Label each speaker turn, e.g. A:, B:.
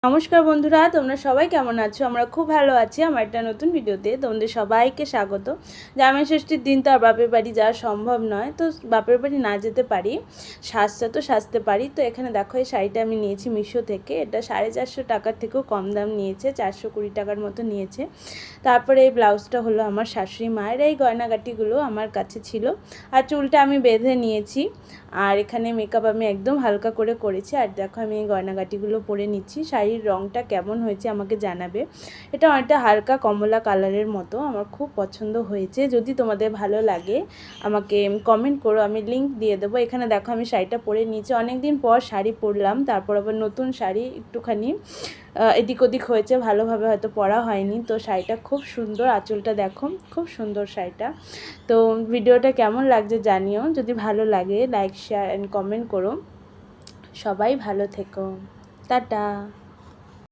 A: নমস্কার বন্ধুরা, তোমরা সবাই কেমন আছো? আমরা খুব ভালো আছি। আমার একটা নতুন ভিডিওতে তোমাদের সবাইকে স্বাগত। জামাই ষষ্ঠীর দিন তো আর বাপের বাড়ি যাওয়া সম্ভব নয়, তো বাপের বাড়ি না যেতে পারি, সাজতে পারি। তো এখানে দেখো, এই শাড়িটা আমি নিয়েছি মিশো থেকে। এটা 450 টাকার থেকেও কম দাম নিয়েছে, 420 টাকার মতো নিয়েছে। তারপরে এই ব্লাউজটা হলো আমার শাশুড়ি মায়ের। এই গয়নাগাটিগুলো আমার কাছে ছিল, আর চুলটা আমি বেঁধে নিয়েছি। আর এখানে মেকআপ আমি একদম হালকা করে করেছি। আর দেখো, আমি এই গয়নাগাটিগুলো পরে নিচ্ছি। শাড়ির রঙটা কেমন হয়েছে আমাকে জানাবে। এটা অনেকটা হালকা কমলা কালারের মতো, আমার খুব পছন্দ হয়েছে। যদি তোমাদের ভালো লাগে আমাকে কমেন্ট করো, আমি লিংক দিয়ে দেবো। এখানে দেখো, আমি শাড়িটা পরে নিয়েছি। অনেক দিন পর শাড়ি পরলাম, তারপর আবার নতুন শাড়ি, একটুখানি এদিক ওদিক হয়েছে, ভালোভাবে হয়তো পরা হয়নি। তো শাড়িটা খুব সুন্দর, আঁচলটা দেখো, খুব সুন্দর শাড়িটা। তো ভিডিওটা কেমন লাগছে জানিও। যদি ভালো লাগে লাইক, শেয়ার অ্যান্ড কমেন্ট করো। সবাই ভালো থেকো। টাটা।